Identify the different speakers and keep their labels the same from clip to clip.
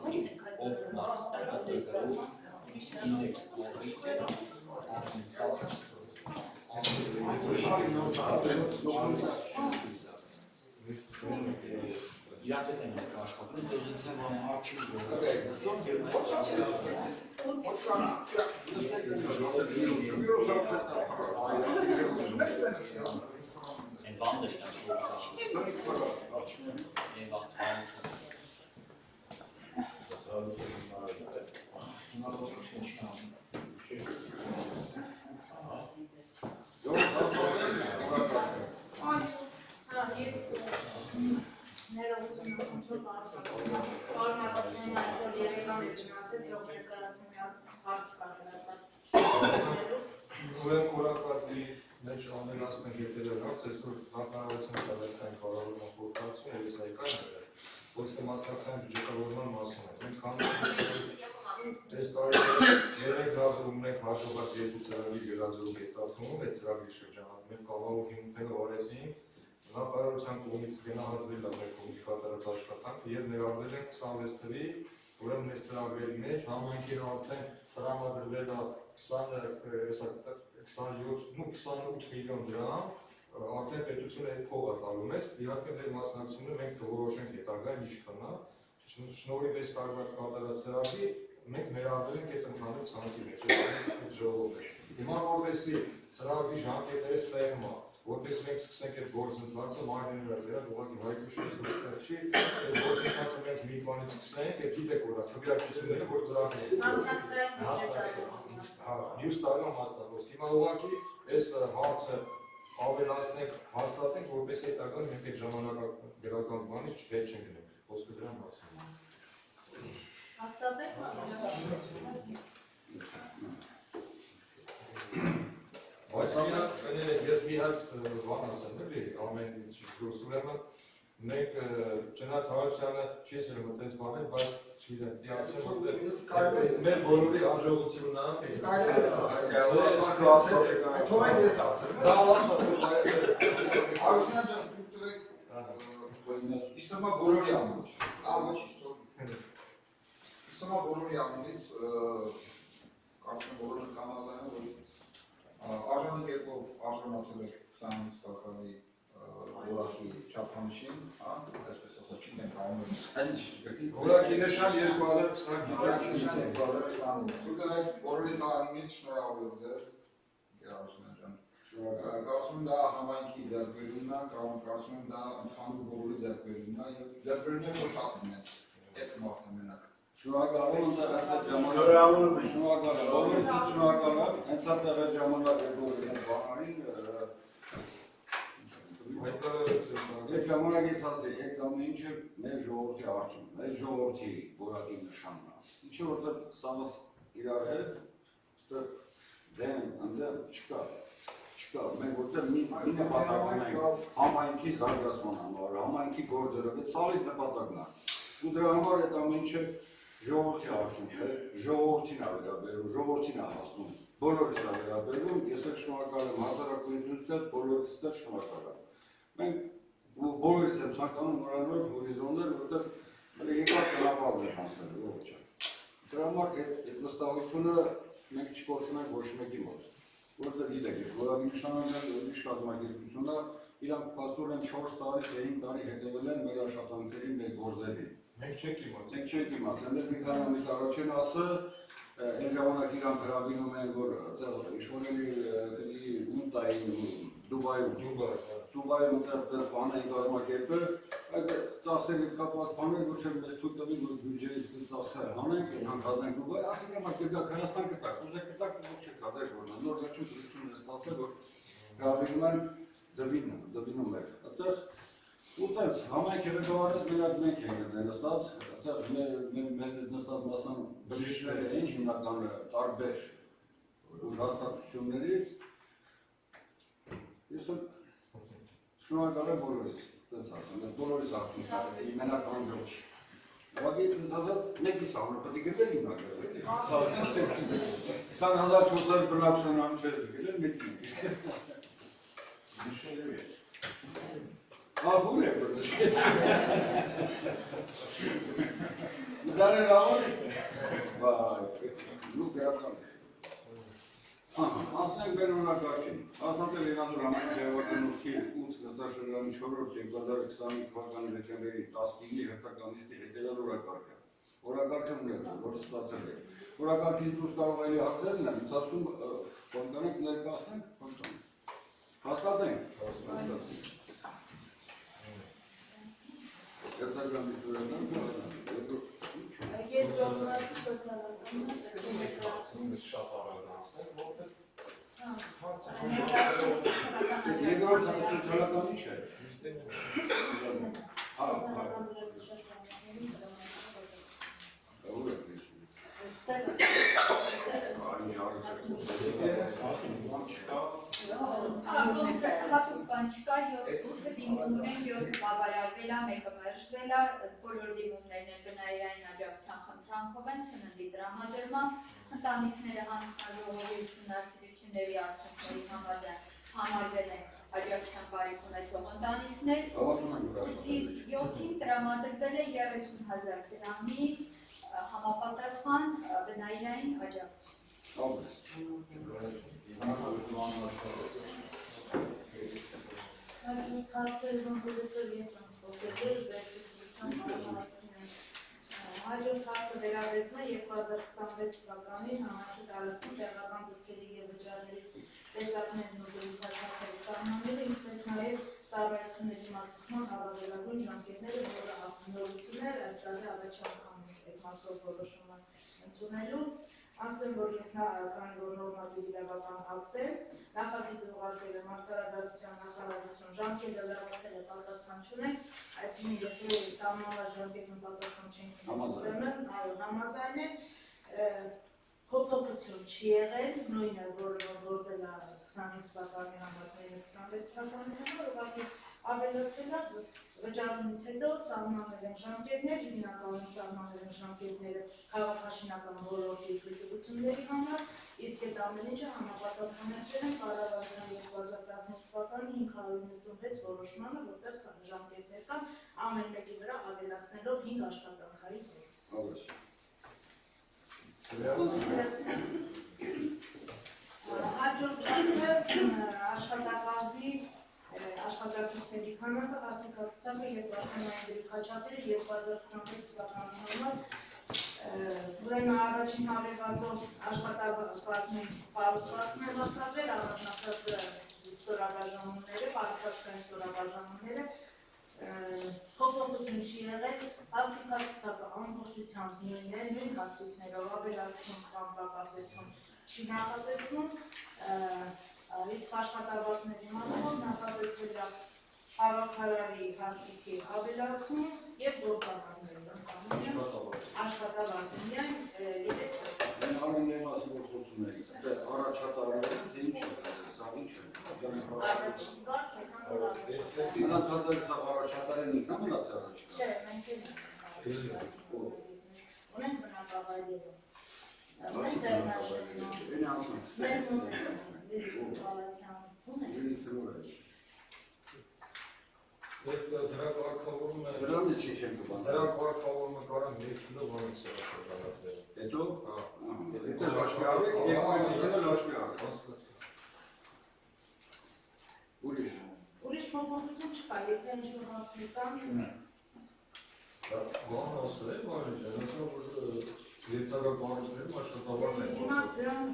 Speaker 1: կազմից ով մարստակատերգարու ինդեքս իրաց հետ են աշխատում, դոզեցիան որ հարչին են բանդը
Speaker 2: Ուրեմն կորակարգի մեջ ամենասմեկ հետևելաց, այսօր նախարարության տարածքային կառավարման խորհրդարանը եւ իսկական ոսկե մասնակցության բյուջետավորման մասին է։ Մենք քանի այս տարի 3 գազումներ հաջողած 2 ծրագրի վերածելու կետացում այդ ծրագրի շրջանում մենք կառավարող հիմքերը օրեցին նախարարության կողմից գնահատվել է մեր կողմից կատարած աշխատանքը եւ ներառվել են 26 թվի ուրեմն այս ծրագրերի մեջ համայնքին արդեն տրամադրվել է 28 միլիոն դրամ արդեն պետությունը այդ փողը տալու մեզ իհարկե մեր մասնակցությունը մենք կորոշենք հետագա ինչ կնա շնորհիվ այս տարվա կատարած ծրագրի մենք ներառվել ենք այդ ընդհանուր ցանկի մեջ այդ ժողովը հիմա որպեսզի ծրագրի ժամկետները սեղմա որպես մենք սկսենք այդ գործընթացը մարմինի վրա ուղղակի հայտուշից չի այդ գործընթացը մենք մի բանից սկսենք այդ գիտեք որ քվեարկությունները որ ծրագրի մյուս տարում հաստատվող հիմա ուղղակի այս հարցը ավելացնենք հաստատենք որպես հետագա մենք այդ ժամանակագրական բանից չհետ չենք գնենք խոսքը դրա մասին
Speaker 3: հաստատենք
Speaker 2: Բայց ես մի հատ բան ասեմ, էլի, ամեն ինչ դուրս ուրեմն մենք չնայած Հարությունյանը չի սիրում այդպես բաներ, բայց չգիտեմ, պիտի ասեմ, որ մեր բոլորի հաջողությունն է։ Դա ասա,
Speaker 4: Հարությունյան ջան, դուք տվեք իստոմա բոլորի անունից, ոչ իստոմա բոլորի անունից կարծում բոլորը կանալային, որ Արժանի կերպով արժանացել եք 25 թվականի որակի չափանիշին, այսպես ասած չգիտենք անունը,
Speaker 2: որակի նշան 2020
Speaker 4: Դուք բոլորի անունից շնորհավորում ձեզ, Հարությունյան ջան, կարծում եմ դա համայնքի ձեռքբերումն է, կարծում եմ դա ընդհանուր բոլորի ձեռքբերումն է եւ ձեռքբերումն է որ խախտում է այդ մարդը մենակ
Speaker 5: Շնորհակալ եմ ընդհանրապես ժամանակ եկողի հետ բանալին Այդ ժամանակից ասել, այդ ամեն ինչը մեր ժողովրդի արդյունքն է, այդ ժողովրդի որակի նշանն է։ Ինչը որտեղ սամս իրար հետ, այստեղ դեմ, ընդդեմ չկա, մենք որտեղ մի նպատակ ունենք համայնքի զարգացման համար, համայնքի գործերով, այդ սալից նպատակն է։ Ու դրա համար այդ ամեն ինչը ժողովրդի արդյունքն է, ժողովրդին է վերաբերում, ժողովրդին է հասնում, բոլորիս է վերաբերում, ես էլ շնորհակալ եմ հասարակությունից էլ, բոլորիս էլ շնորհակալ եմ։ Մենք բոլորիս եմ ցանկանում նորանոր հորիզոններ, որտեղ եկած ճանապարհներ հասնելու ոչ է։ Դրա համար այդ վստահությունը մենք չկորցնենք ոչ մեկի մոտ, որտեղ գիտեք, որակի նշաններ ուրիշ կազմակերպությունն է, իրանք փաստորեն 4 տարի, 5 տարի հետևել են մեր աշխատանքներին, մեր գործերին։
Speaker 2: Մենք չենք իմացել։
Speaker 5: Մենք չենք իմացել, այնպես մի քանի ամիս առաջ են ասը, այն ժամանակ իրանք հրավիրում են, որ ինչ-որ էլի ունտային Դուբայում այդպես բան էին կազմակերպել, այդ ծախսերի հետ կապված բաներ, որ չեն մեզ թույլ տվել, որ բյուջեից ծախսեր հանենք, հանքազենք Դուբայ, ասենք եմ ակերգակ Հայաստան կտակ, ուզեք կտակ, որ չեք հազեք որնա, նոր վերջին դրություն է ստացել, որ հրավիրում են դվինում եք, այդտեղ ու տենց համայնքի ղեկավարից մենակ մենք ենք նստած, այդտեղ մեր նստած մասնան բժիշկներ էին հիմնականը տարբեր հաստատություններից, ես շնորհակալ եմ բոլորիս, տենց ասեմ, բոլորիս արդյունքները, մենակ անձրոչ։ Ուղղակի ինձ ասած մեկիս անունը պետք է գրել հիմնագրել, էլի։ 20,400 բնակչության անունը չէր գրել, մեկին։ Ահուր է բրդը։ Դարը լավոր է։ Վայ, լուկ գրական է։ Ասնենք բերունակարգին, հաստատել Իրանուր համայն ժայվականորդի 8 նստաշրջանի 4-րդ 2025 թվականի դեկտեմբերի 19-ի հերթականիստի հետևյալ օրակարգը։ Օրակարգը ունեցել, որը ստացել է։ Օրակարգից դուրս կարող էլի հարցեր լինել, ընթացքում կոնկանենք ներկայացնենք, կոնկանենք։ Հաստատենք։ Հերթականիստի օրակարգը
Speaker 3: Երկրորդը սոցիալական
Speaker 2: Շատ առանձնացնենք, որպես
Speaker 5: Երկրորդը սոցիալականի չէ։ Ահուր է կրիսում։
Speaker 6: Հատուկ բան չկա, 7 դիմում ունենք, 7 բավարարվել է, մեկը մերժվել է, բոլոր դիմումներն են բնայրային աջակցության խնդրանքով են, սննդի տրամադրման, ընտանիքները հանձնաժողովի ուսումնասիրությունների արդյունքների համաձայն համարվել են աջակցության բարիք ունեցող ընտանիքներ, 8-ից 7-ին տրամադրվել է 30,000 դրամի համապատասխան բնայրային աջակցություն։
Speaker 3: Հարցեր ոնց որ ես եմ խոսել, զեկուցության հարցին։ Հաջորդ հարցը վերաբերում է 2026 թվականին համայնքի տարածքում տեղական դեպքերի և վճարների տեսակներն ու դեպքերի սահմանները, ինչպես նաև ծառայությունների մատուցման առավելագույն ժամկետները, որը նորություններ այս տարի առաջ անգամ այդ մասով որոշումը ընդունելու։ Ասեմ, որ ես քանի որ նորմատիվ իրավական ակտ է, նախագիծը ուղարկել է Մարդարադատության նախարարություն, ժամկետը լրացել է, պատասխան չունենք, այսինքն եթե սահմանված ժամկետն պատասխան չենք ուրեմն, այո, համաձայն է, փոփոխություն չի եղել, նույնը, որ գործել է 25 թվականի համար, 26 թվականի համար, ուղղակի ավելացվել է վճարումից հետո սահմանվել են ժամկետներ, հիմնականում սահմանվել են ժամկետները քաղաքաշինական ոլորտի թույլտվությունների համար, իսկ այդ ամեն ինչը համապատասխանեցվել են կառավարության 2015 թվականի 596 որոշմանը, որտեղ ժամկետներ կան ամեն մեկի վրա ավելացնելով 5 աշխատանքային օր։ Հաջորդ հարցը աշխատակազմի աշխատակիցների քանակը հասնեկացուցակը և բարքանային դրիքաչափերը 2026 թվականի համար ուրեմն առաջին հավելվածով աշխատակազմի կառուցվածքն է հաստատվել, առանձնացած ստորաբաժանումները, կառուցվածքային ստորաբաժանումները, փոփոխություն չի եղել, հասնեկացուցակը ամբողջությամբ նույնն է, նույն հաստիքներով ավելացում կամ պակասեցում չի նախատեսվում, իսկ աշխատավարձների մասով նախատեսվել է հավաքարարի հաստիքի ավելացում և գործակալների աշխատավարձը միայն 3
Speaker 5: Արումների մասին որ խոսում ենք, առաջատարները թե ինչ է, սա ինչ է։
Speaker 3: առաջին գազ
Speaker 5: Մնացածը սա առաջատարեն ինքնա մնացել առաջիկա։
Speaker 3: չէ, մենք ունենք բնակավայրերում։ Ունենք
Speaker 2: Եվ դրա կարգավորումը
Speaker 5: Դրանից ինչ են կբան։
Speaker 2: Դրա կարգավորումը կարան 1 կիլո բանից է շրջանատել։
Speaker 5: Հետո, հետո լաշկի արեք, երկու լաշկի արեք։ Ուրիշ։
Speaker 3: Ուրիշ փոփոխություն չկա, եթե ինչ-որ հարցեր կան։
Speaker 2: Բան ասել է, բարի ջան, ասում որ երթագա կառույցներում աշխատավարձ են
Speaker 3: Հիմա
Speaker 2: գործել։
Speaker 3: դրան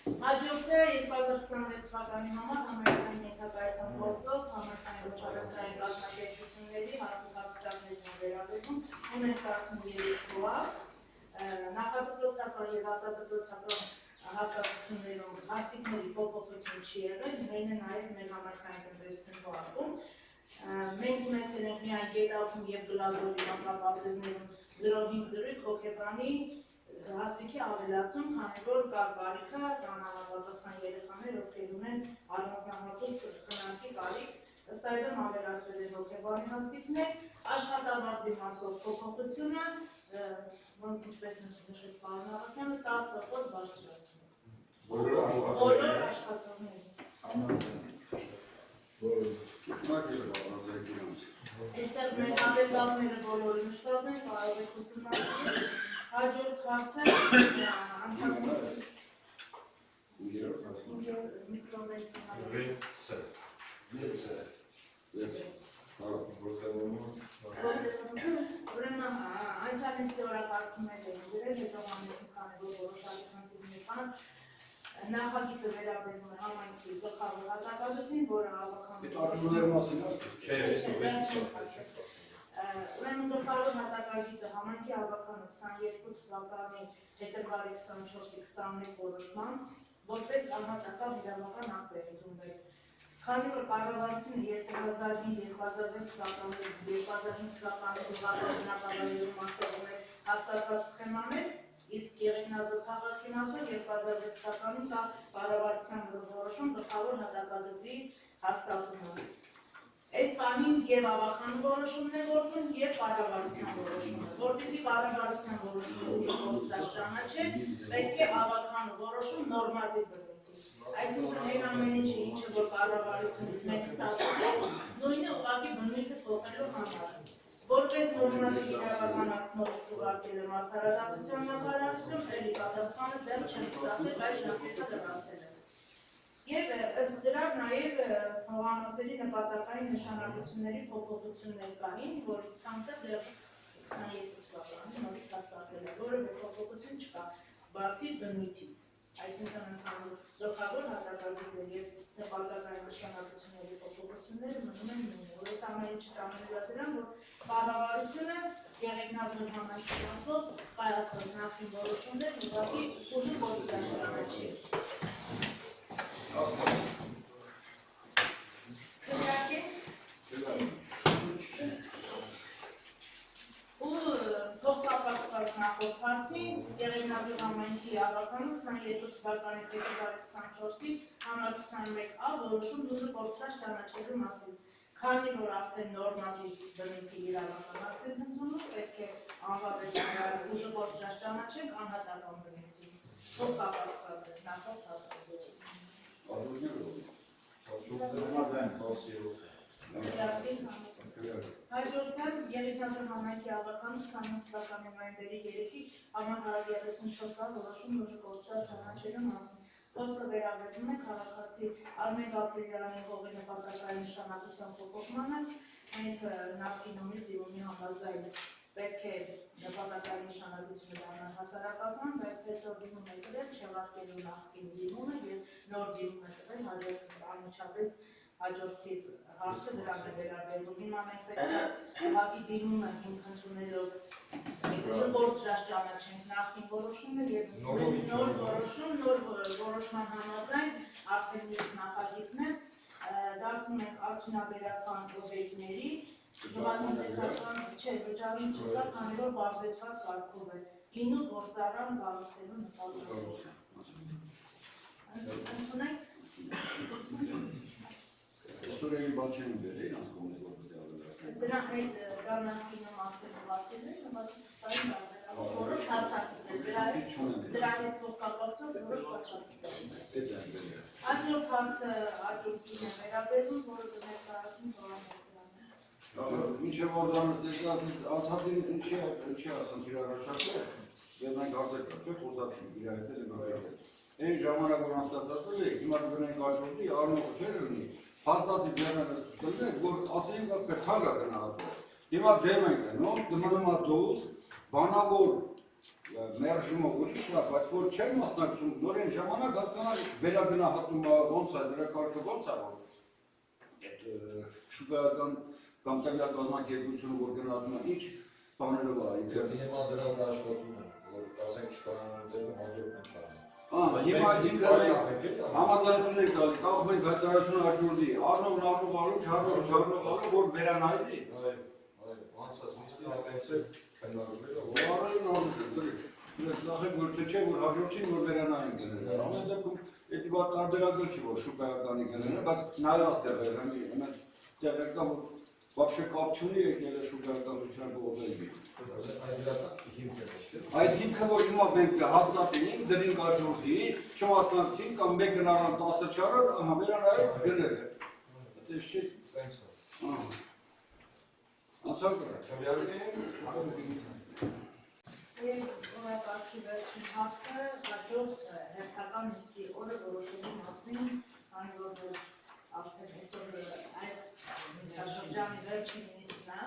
Speaker 3: Հաջորդը 2026 թվականի համար համերգային ենթակայության գործով համերգային ոչարակային կազմակերպությունների հասնեկացուցակներն են վերաբերում, ունենք 13 գոհ, նախադպրոցական և արտադպրոցական հաստատություններում հաստիկների փոփոխություն չի եղել, նույնն է նաև մեր համերգային տնտեսություն պարակում։ Մենք ունեցել ենք միայն Գետառում և Գլազովի մակապարտեզներում 0.5 դրույթ հոգեբանի հաստիքի ավելացում, քանի որ կար կարիքը կան համապատասխան երեխաներ, ովքեր ունեն առանձնահատուկ խնամքի կարիք, ըստ այդմ ավելացվել են հոգեբանի հաստիքներ, աշխատավարձի մասով փոփոխությունը, ինչպես նշեց պարոն Աղաքյանը, 10% բարձրացում։ Բոլոր աշխատողների։ Այստեղ մեր ավետվածները բոլորը նշված են, կարող եք ուսումնասիրել։ Հաջորդ հարցը ուրեմն անցյալ նիստի օրակարգում եք գրել, հետո համեցին քանի որ որոշակի խնդիրներ կան, նախագիծը վերաբերում է համայնքի գլխավոր հատակագծին, որը Ուրեմն գլխավոր հատակագիծը համայնքի ավականը 22 թվականի փետրվարի 24-ի 21 որոշմամբ որպես անհատական իրավական ակտ է ընդունվել։ Քանի որ կառավարությունը 2005-2006 թվականների բնակավայրերում ասում է հաստատված սխեմաներ, իսկ Եղեգնաձոր քաղաքի մասով 2006 թվականին կա կառավարության որոշում գլխավոր հատակագծի հաստատումը։ Այս պահին եւ ավականու որոշումն է գործում եւ կառավարության որոշումը, որպեսզի կառավարության որոշումը ուժգործած ճանաչել, պետք է ավականու որոշում նորմատիվ բնույթի։ Այսինքն այն ամեն ինչը որ կառավարությունից մենք ստացել ենք, նույնը ուղղակի բնույթը փոխելու համար։ Որպես նորմատիվ իրավական ակտով ուղարկել եմ արդարադատության նախարարություն, ելի պատասխանը դեռ չեն ստացել, այս ժամկետը լրացել է։ Եվ ըստ դրա նաև հողամասերի նպատակային նշանակությունների փոփոխություններ կային, որի ցանկը դեռ 22 թվականին նորից հաստատվել է, որևէ փոփոխություն չկա, բացի բնույթից, այսինքն ընդհանուր գլխավոր հատակագիծը եւ նպատակային նշանակությունների փոփոխությունները մնում են նույնը, որ այս ամեն ինչը տանում է դրան, որ կառավարությունը Եղեգնաձոր համայնքի մասով կայացված նախկին որոշումներ ուղղակի ուժի գործիչի ու փոխկապակցված նախորդ հարցին Եղեգնաձոր համայնքի ավականու 22 թվականի փետրվարի 24-ի համար 21-ա որոշում ուժը կորցրած ճանաչելու մասին։ Քանի որ արդեն նորմատիվ բնույթի իրավական ակտ է ընդունում, պետք է անվանել ուժը կորցրած ճանաչենք անհատական բնույթի։ Փոխկապակցված է նախորդ հարցը։ Հաջորդան Եղեգնաձոր համայնքի ավականու 28 թվականի նոյեմբերի 3-ի համար 134-ա որոշում ուժը կորցրած ճանաչելու մասին։ Խոսքը վերաբերում է քաղաքացի Արմեն Գաբրիելյանի հողի նպատակային նշանակության փոփոխմանը, մենք նախկինում դիմումի համաձայն պետք է նպատակային նշանակությունը դառնալ հասարակական, բայց հետո դիմում է տվել չեղարկելու նախկին դիմումը եւ նոր դիմում է տվել հաջորդ անմիջապես հաջորդի հարցը դրան է վերաբերվում։ Հիմա մենք պետք է ուղղակի դիմումը հիմք ընդունելով ուժը կորցրած ճանաչենք նախկին որոշումը եւ նոր որոշման համաձայն արդեն մյուս նախագիծն է դարձնում ենք արդյունաբերական օբյեկտների գյուղատնտեսական վճարում չկա, քանի որ բարձրացված կարգով է գինու գործարան կառուցելու նպատակով։ Ընդունենք
Speaker 5: Սուրերի բաչեն բեր է, իրանց կողմից որպես ավելացնել։
Speaker 3: Դրա հետ դա նախկինում արդեն ուղարկել է, որոշ հաստատել, դրա հետ փոխկապակցված որոշ հաստատել։ Հաջորդ հարցը աճուրդին է վերաբերում, որը ներկայացնում թողանեկրանը։
Speaker 5: Մինչև որ անցածին ինչի ասան իրարաշակը, և մենք հարցեր կա, չէ, խոսացին իրարետել է նորայել։ Այն ժամանակ որ անցկացածել է, հիմա գնենք աճուրդի, արնողը չէր լինի, հաստացի ձերնանս կտլնենք, որ ասենք պետք հագա գնահատող։ Հիմա դեմ ենք գնում, գմանում ատոուս, բանավոր մերժումը ուրիշ լավ, բայց որ չեն մասնակցում, նորեն ժամանակ հասկանալ վերագնահատումը ոնց է, դրա կարգը ոնց է, որ այդ շուկայական կամ տվյալ կազմակերպությունը որ գնահատում է, ինչ բաներով է ինքը։
Speaker 2: Հիմա դրա վրա աշխատում են, որ ասենք չկանանուտելու հաջորդ են չարում։
Speaker 5: Հիմա այսինքն համաձայնություն եք տալի, կարող ենք հայտարարություն աճուրդի, առնողն առնողալու, չառնողալու, որ վերանայելի։
Speaker 2: Անցած նիստի ապենցել քննարկվելը,
Speaker 5: Նախեք որ թե չէ, որ հաջորդին որ վերանային գնել, ամեն դեպքում էդի բա տարբերակել չի, որ շուկայականի գնել, բայց նայած տեղեր, հենց տեղեր կա, որ Вообще կապ չունի եկել է շուկայականության կողմերի։
Speaker 2: Այդ դրա հիմք է դեպի։
Speaker 5: Այդ հիմքը որ հիմա մենք հաստատենք, դրին կաջորդի, չհաստատեցին կամ մեկը նրան 10 չարար, համերան այդ գները։ Դա չի
Speaker 2: Տենց է։
Speaker 5: անցալ կրա։
Speaker 2: Շրջարի
Speaker 3: Եվ օրակարգի վերջին հարցը հաջորդ հերթական նիստի օրը որոշելու մասին, քանի որ արդեն այսօր այս նիստաշրջանի վերջին նիստն է,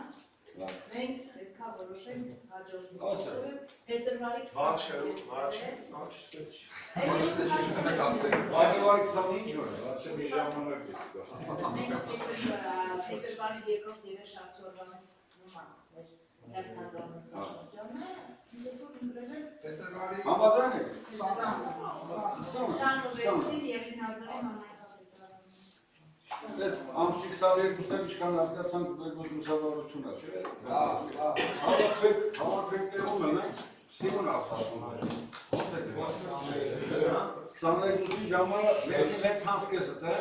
Speaker 3: մենք պետք է որոշենք հաջորդ նիստի օրը փետրվարի 20-ը։
Speaker 5: Այսօր 25 օր է։
Speaker 3: Մենք փետրվարի 2-րդ եւ 7-րդ օրվանից սկսվում է մեր հերթական նիստաշրջանը։
Speaker 4: Փետրվարի
Speaker 5: Համաձայն եք։
Speaker 3: 20-ին եւ 9-ին համայնքապետարանում։
Speaker 5: Ես ամսի 22-ին ինչքան հասկացանք մեր լուսավորությունն է, չէ՞։ Հավաքվեք տեղում են, Սիմոն ասում է։ 22-ի ժամը 6:30-ը,